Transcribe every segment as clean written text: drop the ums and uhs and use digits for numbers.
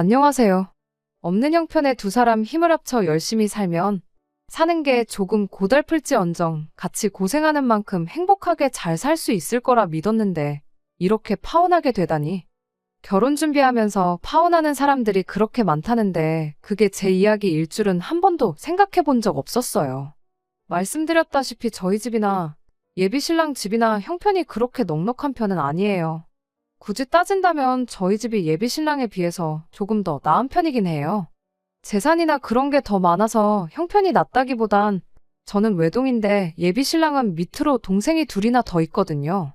안녕하세요. 없는 형편에 두 사람 힘을 합쳐 열심히 살면 사는 게 조금 고달플지언정 같이 고생하는 만큼 행복하게 잘 살 수 있을 거라 믿었는데 이렇게 파혼하게 되다니. 결혼 준비하면서 파혼하는 사람들이 그렇게 많다는데 그게 제 이야기일 줄은 한 번도 생각해 본 적 없었어요. 말씀드렸다시피 저희 집이나 예비 신랑 집이나 형편이 그렇게 넉넉한 편은 아니에요. 굳이 따진다면 저희 집이 예비 신랑에 비해서 조금 더 나은 편이긴 해요. 재산이나 그런 게 더 많아서 형편이 낮다기보단 저는 외동인데 예비 신랑은 밑으로 동생이 둘이나 더 있거든요.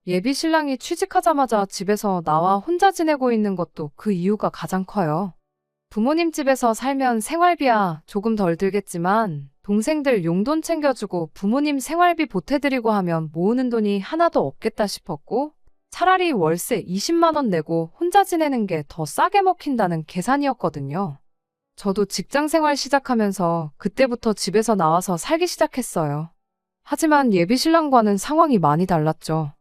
예비 신랑이 취직하자마자 집에서 나와 혼자 지내고 있는 것도 그 이유가 가장 커요. 부모님 집에서 살면 생활비야 조금 덜 들겠지만 동생들 용돈 챙겨주고 부모님 생활비 보태드리고 하면 모으는 돈이 하나도 없겠다 싶었고 차라리 월세 20만 원 내고 혼자 지내는 게 더 싸게 먹힌다는 계산이었거든요. 저도 직장 생활 시작하면서 그때부터 집에서 나와서 살기 시작했어요. 하지만 예비 신랑과는 상황이 많이 달랐죠.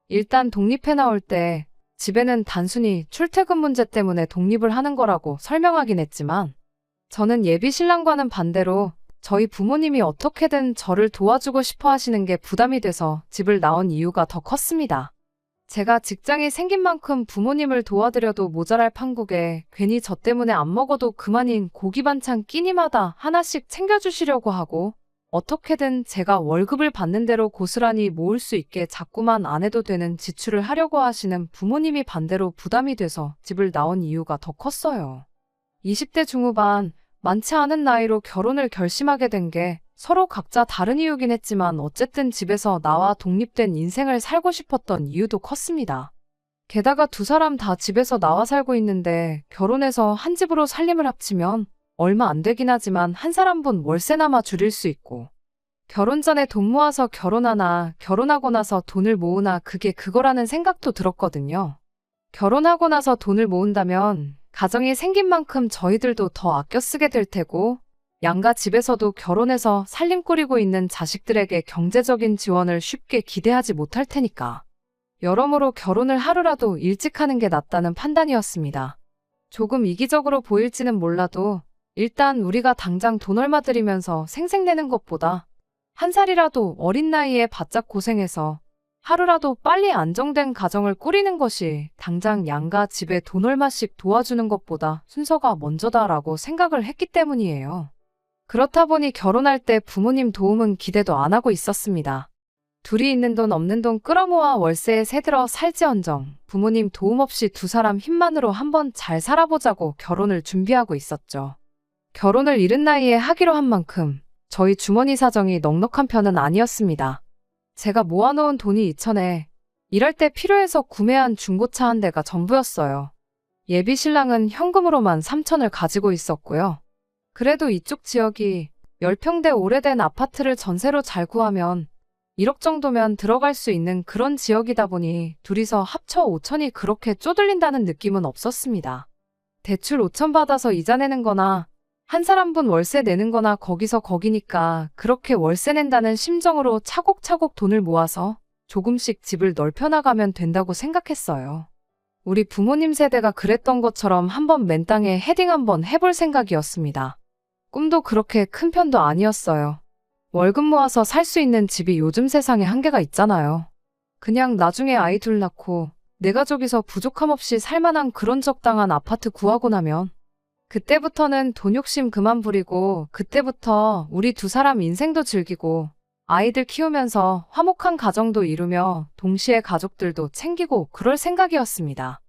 일단 독립해 나올 때 집에는 단순히 출퇴근 문제 때문에 독립을 하는 거라고 설명하긴 했지만 저는 예비 신랑과는 반대로 저희 부모님이 어떻게든 저를 도와주고 싶어 하시는 게 부담이 돼서 집을 나온 이유가 더 컸습니다. 제가 직장이 생긴 만큼 부모님을 도와드려도 모자랄 판국에 괜히 저 때문에 안 먹어도 그만인 고기 반찬 끼니마다 하나씩 챙겨주시려고 하고 어떻게든 제가 월급을 받는 대로 고스란히 모을 수 있게 자꾸만 안 해도 되는 지출을 하려고 하시는 부모님이 반대로 부담이 돼서 집을 나온 이유가 더 컸어요. 20대 중후반 많지 않은 나이로 결혼을 결심하게 된 게 서로 각자 다른 이유긴 했지만 어쨌든 집에서 나와 독립된 인생을 살고 싶었던 이유도 컸습니다. 게다가 두 사람 다 집에서 나와 살고 있는데 결혼해서 한 집으로 살림을 합치면 얼마 안 되긴 하지만 한 사람분 월세나마 줄일 수 있고 결혼 전에 돈 모아서 결혼하나 결혼하고 나서 돈을 모으나 그게 그거라는 생각도 들었거든요. 결혼하고 나서 돈을 모은다면 가정이 생긴 만큼 저희들도 더 아껴 쓰게 될 테고 양가 집에서도 결혼해서 살림 꾸리고 있는 자식들에게 경제적인 지원을 쉽게 기대하지 못할 테니까. 여러모로 결혼을 하루라도 일찍 하는 게 낫다는 판단이었습니다. 조금 이기적으로 보일지는 몰라도 일단 우리가 당장 돈 얼마 들이면서 생색내는 것보다 한 살이라도 어린 나이에 바짝 고생해서 하루라도 빨리 안정된 가정을 꾸리는 것이 당장 양가 집에 돈 얼마씩 도와주는 것보다 순서가 먼저다라고 생각을 했기 때문이에요. 그렇다 보니 결혼할 때 부모님 도움은 기대도 안 하고 있었습니다. 둘이 있는 돈 없는 돈 끌어모아 월세에 새들어 살지언정 부모님 도움 없이 두 사람 힘만으로 한번 잘 살아보자고 결혼을 준비하고 있었죠. 결혼을 이른 나이에 하기로 한 만큼 저희 주머니 사정이 넉넉한 편은 아니었습니다. 제가 모아놓은 돈이 2천에 일할 때 필요해서 구매한 중고차 한 대가 전부였어요. 예비 신랑은 현금으로만 3천을 가지고 있었고요. 그래도 이쪽 지역이 10평대 오래된 아파트를 전세로 잘 구하면 1억 정도면 들어갈 수 있는 그런 지역이다 보니 둘이서 합쳐 5천이 그렇게 쪼들린다는 느낌은 없었습니다. 대출 5천 받아서 이자 내는 거나 한 사람분 월세 내는 거나 거기서 거기니까 그렇게 월세 낸다는 심정으로 차곡차곡 돈을 모아서 조금씩 집을 넓혀나가면 된다고 생각했어요. 우리 부모님 세대가 그랬던 것처럼 한번 맨 땅에 헤딩 한번 해볼 생각이었습니다. 꿈도 그렇게 큰 편도 아니었어요. 월급 모아서 살 수 있는 집이 요즘 세상에 한계가 있잖아요. 그냥 나중에 아이 둘 낳고 내 가족이서 부족함 없이 살만한 그런 적당한 아파트 구하고 나면 그때부터는 돈 욕심 그만 부리고 그때부터 우리 두 사람 인생도 즐기고 아이들 키우면서 화목한 가정도 이루며 동시에 가족들도 챙기고 그럴 생각이었습니다.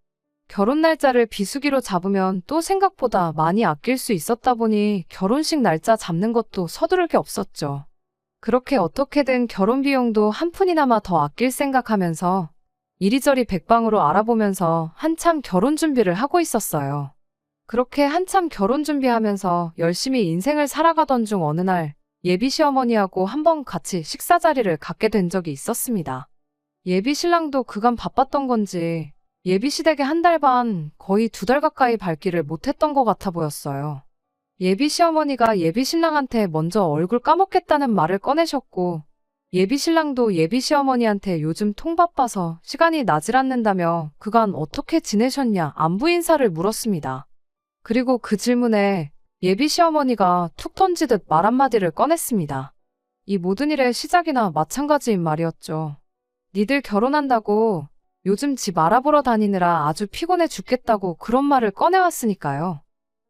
결혼 날짜를 비수기로 잡으면 또 생각보다 많이 아낄 수 있었다 보니 결혼식 날짜 잡는 것도 서두를 게 없었죠. 그렇게 어떻게든 결혼 비용도 한 푼이나마 더 아낄 생각하면서 이리저리 백방으로 알아보면서 한참 결혼 준비를 하고 있었어요. 그렇게 한참 결혼 준비하면서 열심히 인생을 살아가던 중 어느 날 예비 시어머니하고 한번 같이 식사 자리를 갖게 된 적이 있었습니다. 예비 신랑도 그간 바빴던 건지 예비 시댁에 한 달 반, 거의 2달 가까이 밟기를 못했던 것 같아 보였어요. 예비 시어머니가 예비 신랑한테 먼저 얼굴 까먹겠다는 말을 꺼내셨고 예비 신랑도 예비 시어머니한테 요즘 통 바빠서 시간이 나질 않는다며 그간 어떻게 지내셨냐 안부 인사를 물었습니다. 그리고 그 질문에 예비 시어머니가 툭 던지듯 말 한마디를 꺼냈습니다. 이 모든 일의 시작이나 마찬가지인 말이었죠. 니들 결혼한다고 요즘 집 알아보러 다니느라 아주 피곤해 죽겠다고 그런 말을 꺼내왔으니까요.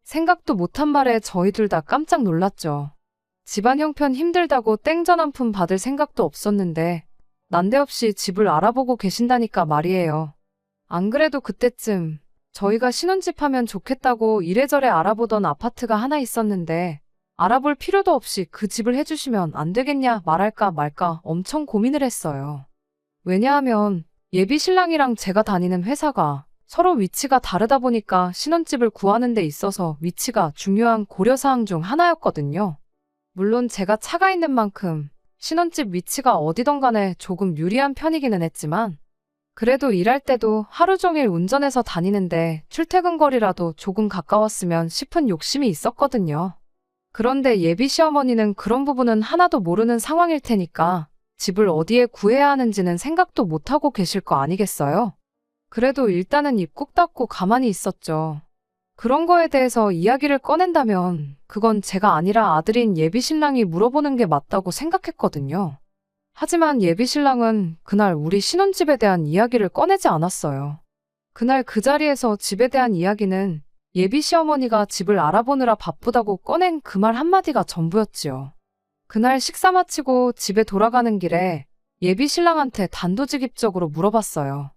생각도 못한 말에 저희 둘 다 깜짝 놀랐죠. 집안 형편 힘들다고 땡전 한 푼 받을 생각도 없었는데 난데없이 집을 알아보고 계신다니까 말이에요. 안 그래도 그때쯤 저희가 신혼집 하면 좋겠다고 이래저래 알아보던 아파트가 하나 있었는데 알아볼 필요도 없이 그 집을 해주시면 안 되겠냐 말할까 말까 엄청 고민을 했어요. 왜냐하면 예비 신랑이랑 제가 다니는 회사가 서로 위치가 다르다 보니까 신혼집을 구하는 데 있어서 위치가 중요한 고려사항 중 하나였거든요. 물론 제가 차가 있는 만큼 신혼집 위치가 어디든 간에 조금 유리한 편이기는 했지만 그래도 일할 때도 하루 종일 운전해서 다니는데 출퇴근 거리라도 조금 가까웠으면 싶은 욕심이 있었거든요. 그런데 예비 시어머니는 그런 부분은 하나도 모르는 상황일 테니까 집을 어디에 구해야 하는지는 생각도 못하고 계실 거 아니겠어요? 그래도 일단은 입 꾹 닫고 가만히 있었죠. 그런 거에 대해서 이야기를 꺼낸다면 그건 제가 아니라 아들인 예비 신랑이 물어보는 게 맞다고 생각했거든요. 하지만 예비 신랑은 그날 우리 신혼집에 대한 이야기를 꺼내지 않았어요. 그날 그 자리에서 집에 대한 이야기는 예비 시어머니가 집을 알아보느라 바쁘다고 꺼낸 그 말 한마디가 전부였지요. 그날 식사 마치고 집에 돌아가는 길에 예비 신랑한테 단도직입적으로 물어봤어요.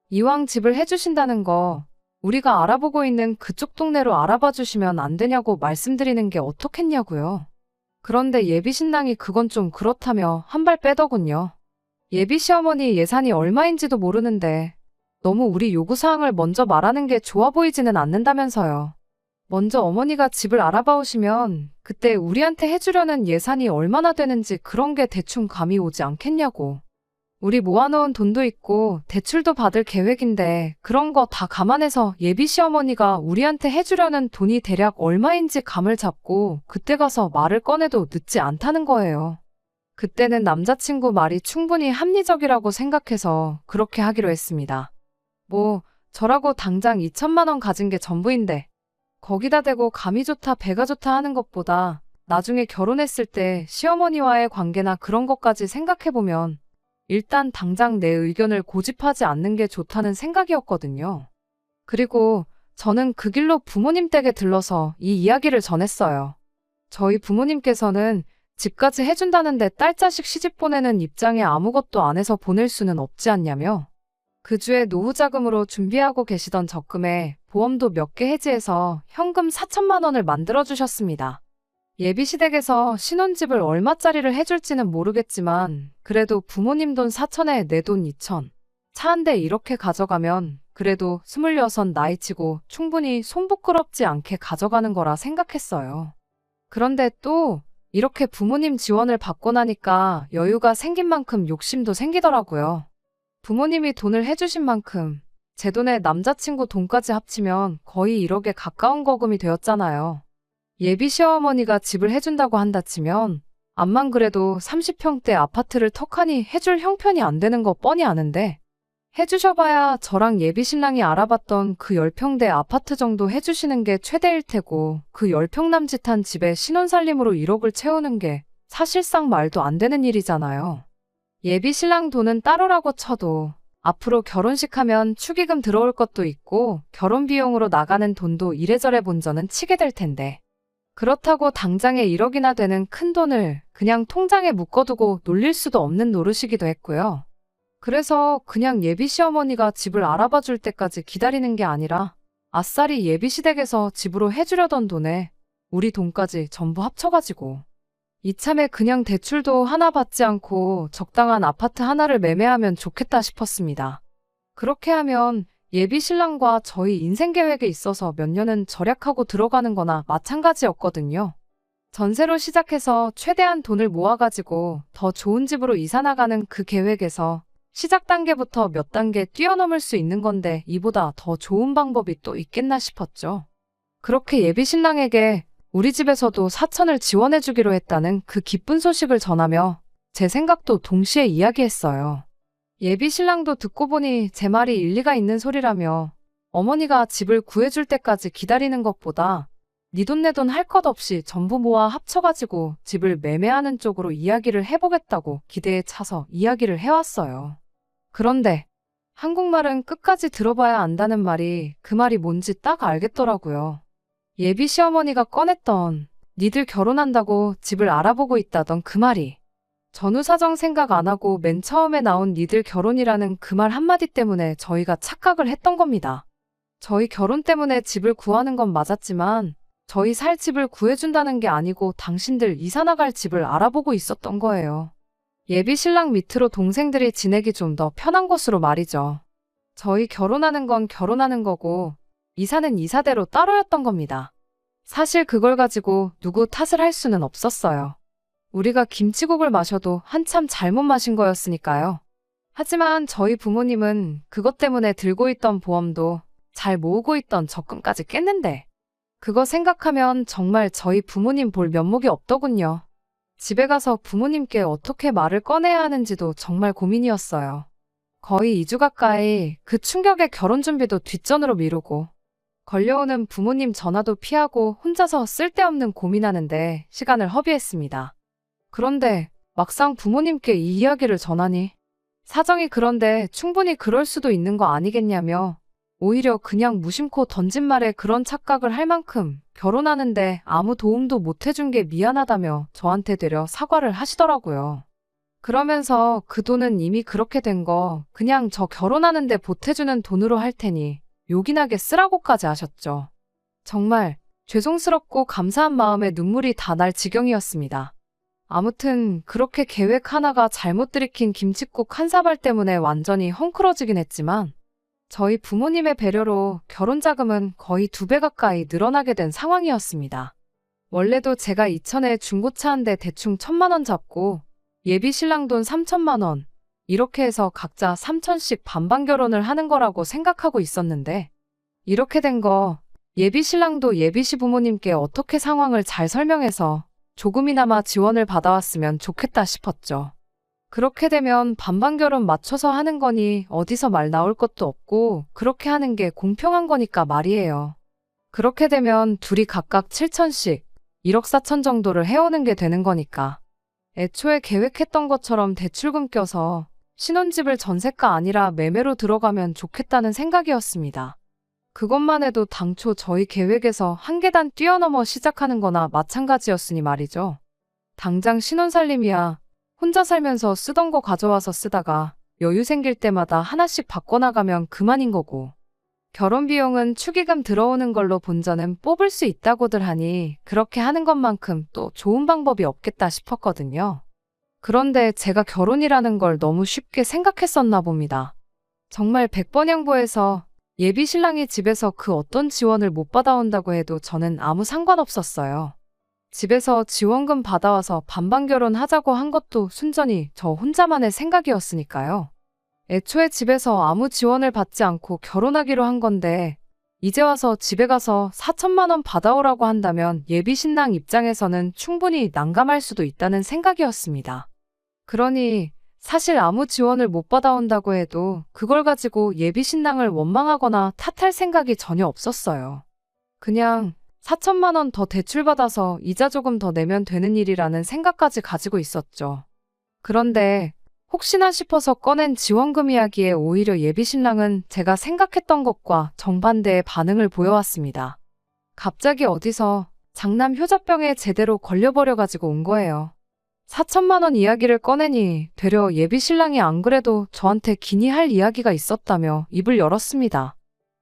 이왕 집을 해주신다는 거 우리가 알아보고 있는 그쪽 동네로 알아봐 주시면 안 되냐고 말씀드리는 게 어떻겠냐고요. 그런데 예비 신랑이 그건 좀 그렇다며 한 발 빼더군요. 예비 시어머니 예산이 얼마인지도 모르는데 너무 우리 요구사항을 먼저 말하는 게 좋아 보이지는 않는다면서요. 먼저 어머니가 집을 알아봐 오시면 그때 우리한테 해주려는 예산이 얼마나 되는지 그런 게 대충 감이 오지 않겠냐고. 우리 모아놓은 돈도 있고 대출도 받을 계획인데 그런 거 다 감안해서 예비 시어머니가 우리한테 해주려는 돈이 대략 얼마인지 감을 잡고 그때 가서 말을 꺼내도 늦지 않다는 거예요. 그때는 남자친구 말이 충분히 합리적이라고 생각해서 그렇게 하기로 했습니다. 뭐 저라고 당장 2천만 원 가진 게 전부인데 거기다 대고 감이 좋다 배가 좋다 하는 것보다 나중에 결혼했을 때 시어머니와의 관계나 그런 것까지 생각해보면 일단 당장 내 의견을 고집하지 않는 게 좋다는 생각이었거든요. 그리고 저는 그 길로 부모님 댁에 들러서 이 이야기를 전했어요. 저희 부모님께서는 집까지 해준다는데 딸 자식 시집 보내는 입장에 아무것도 안 해서 보낼 수는 없지 않냐며 그 주에 노후 자금으로 준비하고 계시던 적금에 보험도 몇 개 해지해서 현금 4천만 원을 만들어 주셨습니다. 예비시댁에서 신혼집을 얼마짜리를 해줄지는 모르겠지만 그래도 부모님 돈 4천에 내 돈 2천. 차 한 대 이렇게 가져가면 그래도 26 나이치고 충분히 손 부끄럽지 않게 가져가는 거라 생각했어요. 그런데 또 이렇게 부모님 지원을 받고 나니까 여유가 생긴 만큼 욕심도 생기더라고요. 부모님이 돈을 해주신 만큼 제 돈에 남자친구 돈까지 합치면 거의 1억에 가까운 거금이 되었잖아요. 예비 시어머니가 집을 해준다고 한다 치면 암만 그래도 30평대 아파트를 턱하니 해줄 형편이 안 되는 거 뻔히 아는데 해주셔봐야 저랑 예비 신랑이 알아봤던 그 10평대 아파트 정도 해주시는 게 최대일 테고 그 10평 남짓한 집에 신혼살림으로 1억을 채우는 게 사실상 말도 안 되는 일이잖아요. 예비 신랑 돈은 따로라고 쳐도 앞으로 결혼식 하면 축의금 들어올 것도 있고 결혼 비용으로 나가는 돈도 이래저래 본전은 치게 될 텐데 그렇다고 당장에 1억이나 되는 큰 돈을 그냥 통장에 묶어두고 놀릴 수도 없는 노릇이기도 했고요. 그래서 그냥 예비 시어머니가 집을 알아봐 줄 때까지 기다리는 게 아니라 아싸리 예비 시댁에서 집으로 해주려던 돈에 우리 돈까지 전부 합쳐가지고 이참에 그냥 대출도 하나 받지 않고 적당한 아파트 하나를 매매하면 좋겠다 싶었습니다. 그렇게 하면 예비 신랑과 저희 인생 계획에 있어서 몇 년은 절약하고 들어가는 거나 마찬가지였거든요. 전세로 시작해서 최대한 돈을 모아가지고 더 좋은 집으로 이사 나가는 그 계획에서 시작 단계부터 몇 단계 뛰어넘을 수 있는 건데 이보다 더 좋은 방법이 또 있겠나 싶었죠. 그렇게 예비 신랑에게 우리 집에서도 4천을 지원해주기로 했다는 그 기쁜 소식을 전하며 제 생각도 동시에 이야기했어요. 예비 신랑도 듣고 보니 제 말이 일리가 있는 소리라며 어머니가 집을 구해줄 때까지 기다리는 것보다 네 돈 내 돈 할 것 없이 전부 모아 합쳐가지고 집을 매매하는 쪽으로 이야기를 해보겠다고 기대에 차서 이야기를 해왔어요. 그런데 한국말은 끝까지 들어봐야 안다는 말이 그 말이 뭔지 딱 알겠더라고요. 예비 시어머니가 꺼냈던 니들 결혼한다고 집을 알아보고 있다던 그 말이 전후 사정 생각 안 하고 맨 처음에 나온 니들 결혼이라는 그 말 한마디 때문에 저희가 착각을 했던 겁니다. 저희 결혼 때문에 집을 구하는 건 맞았지만 저희 살 집을 구해준다는 게 아니고 당신들 이사 나갈 집을 알아보고 있었던 거예요. 예비 신랑 밑으로 동생들이 지내기 좀 더 편한 곳으로 말이죠. 저희 결혼하는 건 결혼하는 거고 이사는 이사대로 따로였던 겁니다. 사실 그걸 가지고 누구 탓을 할 수는 없었어요. 우리가 김치국을 마셔도 한참 잘못 마신 거였으니까요. 하지만 저희 부모님은 그것 때문에 들고 있던 보험도 잘 모으고 있던 적금까지 깼는데 그거 생각하면 정말 저희 부모님 볼 면목이 없더군요. 집에 가서 부모님께 어떻게 말을 꺼내야 하는지도 정말 고민이었어요. 거의 2주 가까이 그 충격에 결혼 준비도 뒷전으로 미루고 걸려오는 부모님 전화도 피하고 혼자서 쓸데없는 고민하는데 시간을 허비했습니다. 그런데 막상 부모님께 이 이야기를 전하니 사정이 그런데 충분히 그럴 수도 있는 거 아니겠냐며 오히려 그냥 무심코 던진 말에 그런 착각을 할 만큼 결혼하는데 아무 도움도 못 해준 게 미안하다며 저한테 되려 사과를 하시더라고요. 그러면서 그 돈은 이미 그렇게 된 거 그냥 저 결혼하는데 보태주는 돈으로 할 테니 요긴하게 쓰라고까지 하셨죠. 정말 죄송스럽고 감사한 마음에 눈물이 다 날 지경이었습니다. 아무튼 그렇게 계획 하나가 잘못 들이킨 김칫국 한 사발 때문에 완전히 헝클어지긴 했지만 저희 부모님의 배려로 결혼 자금은 거의 2배 가까이 늘어나게 된 상황이었습니다. 원래도 제가 이천에 중고차 한 대 대충 1,000만 원 잡고 예비 신랑 돈 3천만 원 이렇게 해서 각자 3천씩 반반 결혼을 하는 거라고 생각하고 있었는데 이렇게 된 거 예비 신랑도 예비 시부모님께 어떻게 상황을 잘 설명해서 조금이나마 지원을 받아왔으면 좋겠다 싶었죠. 그렇게 되면 반반 결혼 맞춰서 하는 거니 어디서 말 나올 것도 없고 그렇게 하는 게 공평한 거니까 말이에요. 그렇게 되면 둘이 각각 7천씩 1억 4천 정도를 해오는 게 되는 거니까. 애초에 계획했던 것처럼 대출금 껴서 신혼집을 전세가 아니라 매매로 들어가면 좋겠다는 생각이었습니다. 그것만 해도 당초 저희 계획에서 한 계단 뛰어넘어 시작하는 거나 마찬가지였으니 말이죠. 당장 신혼살림이야 혼자 살면서 쓰던 거 가져와서 쓰다가 여유 생길 때마다 하나씩 바꿔나가면 그만인 거고 결혼 비용은 축의금 들어오는 걸로 본전은 뽑을 수 있다고들 하니 그렇게 하는 것만큼 또 좋은 방법이 없겠다 싶었거든요. 그런데 제가 결혼이라는 걸 너무 쉽게 생각했었나 봅니다. 정말 100번 양보해서 예비 신랑이 집에서 그 어떤 지원을 못 받아온다고 해도 저는 아무 상관없었어요. 집에서 지원금 받아와서 반반 결혼하자고 한 것도 순전히 저 혼자만의 생각이었으니까요. 애초에 집에서 아무 지원을 받지 않고 결혼하기로 한 건데 이제 와서 집에 가서 4천만 원 받아오라고 한다면 예비 신랑 입장에서는 충분히 난감할 수도 있다는 생각이었습니다. 그러니 사실 아무 지원을 못 받아온다고 해도 그걸 가지고 예비 신랑을 원망하거나 탓할 생각이 전혀 없었어요. 그냥 4천만 원 더 대출받아서 이자 조금 더 내면 되는 일이라는 생각까지 가지고 있었죠. 그런데 혹시나 싶어서 꺼낸 지원금 이야기에 오히려 예비 신랑은 제가 생각했던 것과 정반대의 반응을 보여왔습니다. 갑자기 어디서 장남 효자병에 제대로 걸려버려가지고 온 거예요. 4천만 원 이야기를 꺼내니 되려 예비 신랑이 안 그래도 저한테 기니 할 이야기가 있었다며 입을 열었습니다.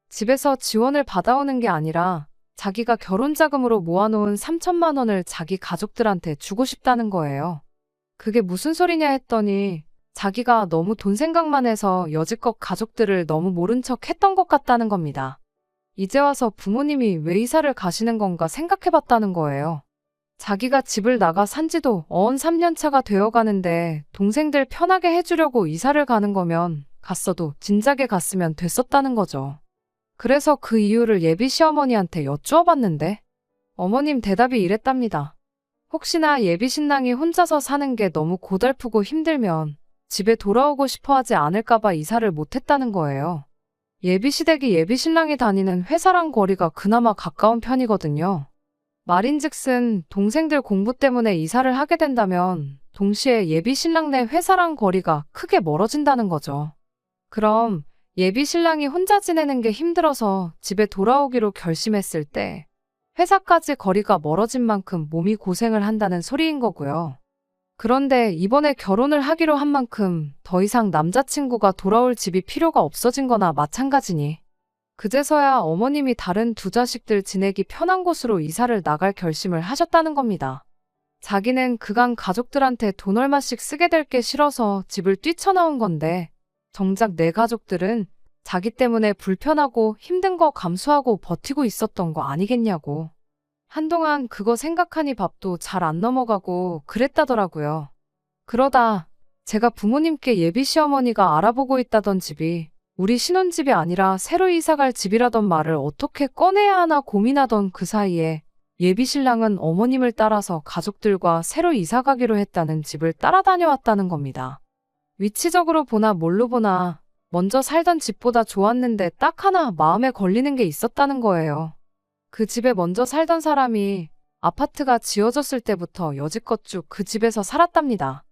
집에서 지원을 받아오는 게 아니라 자기가 결혼 자금으로 모아놓은 3천만 원을 자기 가족들한테 주고 싶다는 거예요. 그게 무슨 소리냐 했더니 자기가 너무 돈 생각만 해서 여지껏 가족들을 너무 모른 척 했던 것 같다는 겁니다. 이제 와서 부모님이 왜 이사를 가시는 건가 생각해봤다는 거예요. 자기가 집을 나가 산 지도 어언 3년 차가 되어 가는데 동생들 편하게 해주려고 이사를 가는 거면 갔어도 진작에 갔으면 됐었다는 거죠. 그래서 그 이유를 예비 시어머니한테 여쭈어봤는데 어머님 대답이 이랬답니다. 혹시나 예비 신랑이 혼자서 사는 게 너무 고달프고 힘들면 집에 돌아오고 싶어 하지 않을까봐 이사를 못했다는 거예요. 예비시댁이 예비신랑이 다니는 회사랑 거리가 그나마 가까운 편이거든요. 말인즉슨 동생들 공부 때문에 이사를 하게 된다면 동시에 예비신랑네 회사랑 거리가 크게 멀어진다는 거죠. 그럼 예비신랑이 혼자 지내는 게 힘들어서 집에 돌아오기로 결심했을 때 회사까지 거리가 멀어진 만큼 몸이 고생을 한다는 소리인 거고요. 그런데 이번에 결혼을 하기로 한 만큼 더 이상 남자친구가 돌아올 집이 필요가 없어진 거나 마찬가지니 그제서야 어머님이 다른 두 자식들 지내기 편한 곳으로 이사를 나갈 결심을 하셨다는 겁니다. 자기는 그간 가족들한테 돈 얼마씩 쓰게 될 게 싫어서 집을 뛰쳐나온 건데 정작 내 가족들은 자기 때문에 불편하고 힘든 거 감수하고 버티고 있었던 거 아니겠냐고. 한동안 그거 생각하니 밥도 잘 안 넘어가고 그랬다더라고요. 그러다 제가 부모님께 예비 시어머니가 알아보고 있다던 집이 우리 신혼집이 아니라 새로 이사갈 집이라던 말을 어떻게 꺼내야 하나 고민하던 그 사이에 예비 신랑은 어머님을 따라서 가족들과 새로 이사가기로 했다는 집을 따라다녀왔다는 겁니다. 위치적으로 보나 뭘로 보나 먼저 살던 집보다 좋았는데 딱 하나 마음에 걸리는 게 있었다는 거예요. 그 집에 먼저 살던 사람이 아파트가 지어졌을 때부터 여지껏 쭉 그 집에서 살았답니다.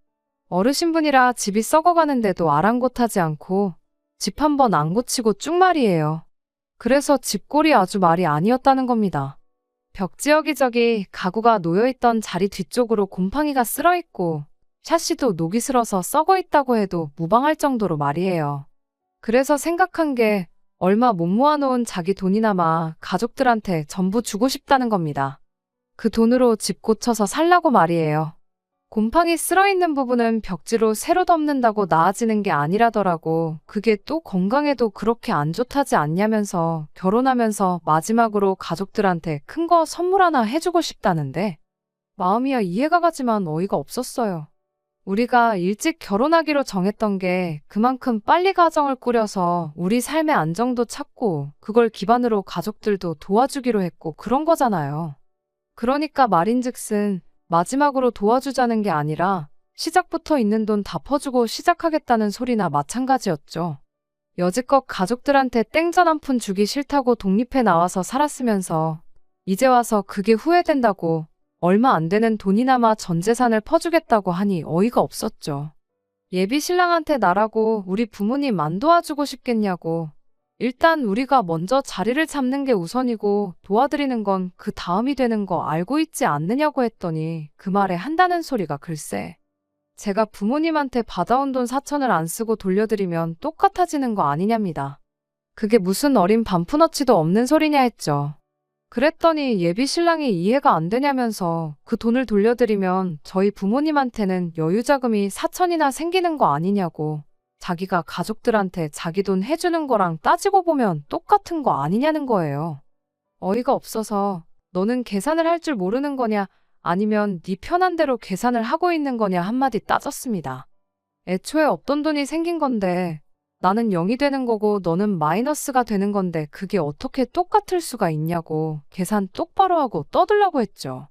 어르신분이라 집이 썩어가는데도 아랑곳하지 않고 집 한 번 안 고치고 쭉 말이에요. 그래서 집골이 아주 말이 아니었다는 겁니다. 벽지 여기저기 가구가 놓여있던 자리 뒤쪽으로 곰팡이가 쓸어있고 샤시도 녹이 슬어서 썩어있다고 해도 무방할 정도로 말이에요. 그래서 생각한 게 얼마 못 모아놓은 자기 돈이나마 가족들한테 전부 주고 싶다는 겁니다. 그 돈으로 집 고쳐서 살라고 말이에요. 곰팡이 쓸어있는 부분은 벽지로 새로 덮는다고 나아지는 게 아니라더라고. 그게 또 건강에도 그렇게 안 좋다지 않냐면서 결혼하면서 마지막으로 가족들한테 큰 거 선물 하나 해주고 싶다는데 마음이야 이해가 가지만 어이가 없었어요. 우리가 일찍 결혼하기로 정했던 게 그만큼 빨리 가정을 꾸려서 우리 삶의 안정도 찾고 그걸 기반으로 가족들도 도와주기로 했고 그런 거잖아요. 그러니까 말인즉슨 마지막으로 도와주자는 게 아니라 시작부터 있는 돈 다 퍼주고 시작하겠다는 소리나 마찬가지였죠. 여지껏 가족들한테 땡전 한 푼 주기 싫다고 독립해 나와서 살았으면서 이제 와서 그게 후회된다고 얼마 안 되는 돈이나마 전 재산을 퍼주겠다고 하니 어이가 없었죠. 예비 신랑한테 나라고 우리 부모님 안 도와주고 싶겠냐고. 일단 우리가 먼저 자리를 잡는 게 우선이고 도와드리는 건 그 다음이 되는 거 알고 있지 않느냐고 했더니 그 말에 한다는 소리가 글쎄. 제가 부모님한테 받아온 돈 4천을 안 쓰고 돌려드리면 똑같아지는 거 아니냐입니다. 그게 무슨 어린 반푼어치도 없는 소리냐 했죠. 그랬더니 예비 신랑이 이해가 안 되냐면서 그 돈을 돌려드리면 저희 부모님한테는 여유자금이 4천이나 생기는 거 아니냐고. 자기가 가족들한테 자기 돈 해주는 거랑 따지고 보면 똑같은 거 아니냐는 거예요. 어이가 없어서 너는 계산을 할 줄 모르는 거냐 아니면 네 편한 대로 계산을 하고 있는 거냐 한마디 따졌습니다. 애초에 없던 돈이 생긴 건데 나는 0이 되는 거고 너는 마이너스가 되는 건데 그게 어떻게 똑같을 수가 있냐고 계산 똑바로 하고 떠들라고 했죠.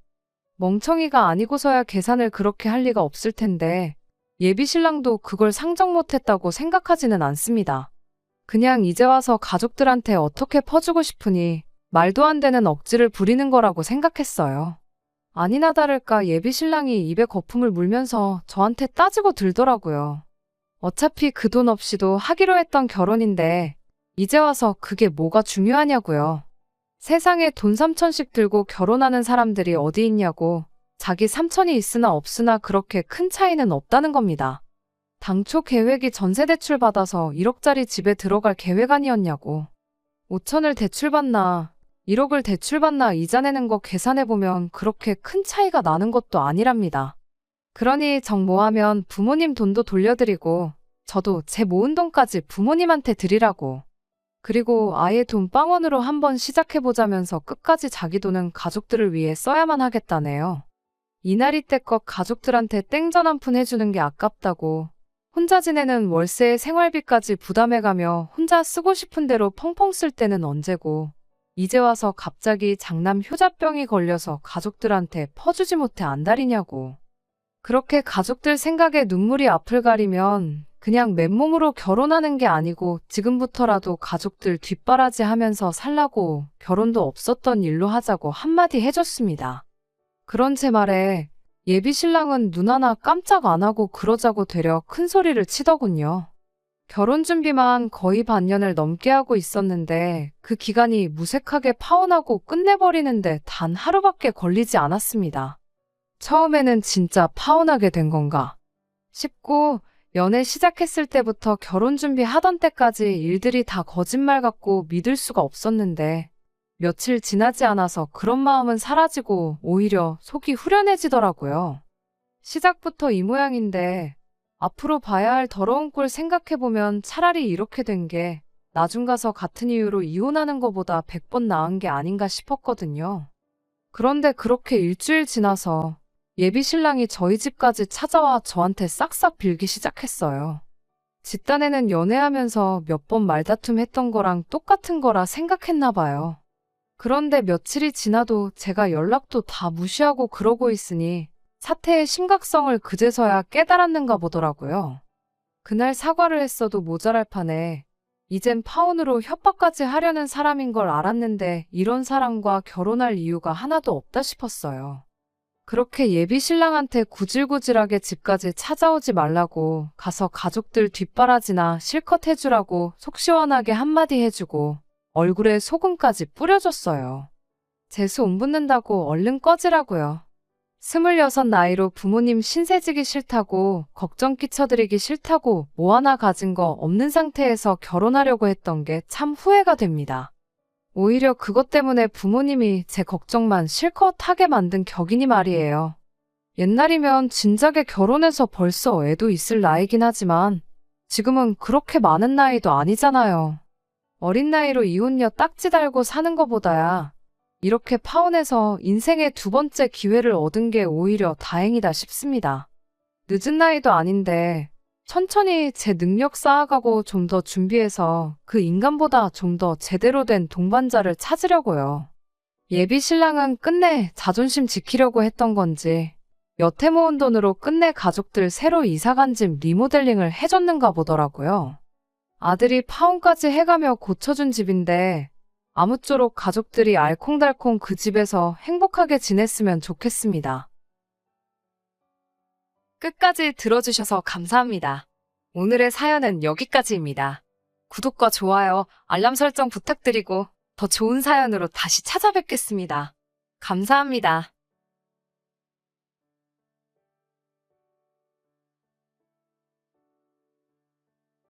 멍청이가 아니고서야 계산을 그렇게 할 리가 없을 텐데 예비 신랑도 그걸 상정 못했다고 생각하지는 않습니다. 그냥 이제 와서 가족들한테 어떻게 퍼주고 싶으니 말도 안 되는 억지를 부리는 거라고 생각했어요. 아니나 다를까 예비 신랑이 입에 거품을 물면서 저한테 따지고 들더라고요. 어차피 그 돈 없이도 하기로 했던 결혼인데 이제 와서 그게 뭐가 중요하냐고요. 세상에 돈 3천씩 들고 결혼하는 사람들이 어디 있냐고. 자기 3천이 있으나 없으나 그렇게 큰 차이는 없다는 겁니다. 당초 계획이 전세 대출 받아서 1억짜리 집에 들어갈 계획 아니었냐고. 5천을 대출받나 1억을 대출받나 이자 내는 거 계산해보면 그렇게 큰 차이가 나는 것도 아니랍니다. 그러니 정 모하면 부모님 돈도 돌려드리고 저도 제 모은 돈까지 부모님한테 드리라고. 그리고 아예 돈방원으로 한번 시작해보자면서 끝까지 자기 돈은 가족들을 위해 써야만 하겠다네요. 이날이 때껏 가족들한테 땡전 한 푼 해주는 게 아깝다고. 혼자 지내는 월세에 생활비까지 부담해가며 혼자 쓰고 싶은 대로 펑펑 쓸 때는 언제고. 이제 와서 갑자기 장남 효자병이 걸려서 가족들한테 퍼주지 못해 안달이냐고. 그렇게 가족들 생각에 눈물이 앞을 가리면 그냥 맨몸으로 결혼하는 게 아니고 지금부터라도 가족들 뒷바라지 하면서 살라고 결혼도 없었던 일로 하자고 한마디 해줬습니다. 그런 제 말에 예비 신랑은 눈 하나 깜짝 안 하고 그러자고 되려 큰 소리를 치더군요. 결혼 준비만 거의 반년을 넘게 하고 있었는데 그 기간이 무색하게 파혼하고 끝내버리는데 단 하루밖에 걸리지 않았습니다. 처음에는 진짜 파혼하게 된 건가 싶고 연애 시작했을 때부터 결혼 준비하던 때까지 일들이 다 거짓말 같고 믿을 수가 없었는데 며칠 지나지 않아서 그런 마음은 사라지고 오히려 속이 후련해지더라고요. 시작부터 이 모양인데 앞으로 봐야 할 더러운 꼴 생각해보면 차라리 이렇게 된 게 나중 가서 같은 이유로 이혼하는 것보다 100번 나은 게 아닌가 싶었거든요. 그런데 그렇게 일주일 지나서 예비 신랑이 저희 집까지 찾아와 저한테 싹싹 빌기 시작했어요. 집단에는 연애하면서 몇 번 말다툼 했던 거랑 똑같은 거라 생각했나 봐요. 그런데 며칠이 지나도 제가 연락도 다 무시하고 그러고 있으니 사태의 심각성을 그제서야 깨달았는가 보더라고요. 그날 사과를 했어도 모자랄 판에 이젠 파혼으로 협박까지 하려는 사람인 걸 알았는데 이런 사람과 결혼할 이유가 하나도 없다 싶었어요. 그렇게 예비 신랑한테 구질구질하게 집까지 찾아오지 말라고 가서 가족들 뒷바라지나 실컷 해주라고 속 시원하게 한마디 해주고 얼굴에 소금까지 뿌려줬어요. 재수 온 붙는다고 얼른 꺼지라고요. 26 나이로 부모님 신세지기 싫다고 걱정 끼쳐드리기 싫다고 뭐 하나 가진 거 없는 상태에서 결혼하려고 했던 게 참 후회가 됩니다. 오히려 그것 때문에 부모님이 제 걱정만 실컷 하게 만든 격이니 말이에요. 옛날이면 진작에 결혼해서 벌써 애도 있을 나이긴 하지만 지금은 그렇게 많은 나이도 아니잖아요. 어린 나이로 이혼녀 딱지 달고 사는 것보다야 이렇게 파혼해서 인생의 두 번째 기회를 얻은 게 오히려 다행이다 싶습니다. 늦은 나이도 아닌데 천천히 제 능력 쌓아가고 좀 더 준비해서 그 인간보다 좀 더 제대로 된 동반자를 찾으려고요. 예비 신랑은 끝내 자존심 지키려고 했던 건지 여태 모은 돈으로 끝내 가족들 새로 이사간 집 리모델링을 해줬는가 보더라고요. 아들이 파혼까지 해가며 고쳐준 집인데 아무쪼록 가족들이 알콩달콩 그 집에서 행복하게 지냈으면 좋겠습니다. 끝까지 들어주셔서 감사합니다. 오늘의 사연은 여기까지입니다. 구독과 좋아요, 알람 설정 부탁드리고 더 좋은 사연으로 다시 찾아뵙겠습니다. 감사합니다.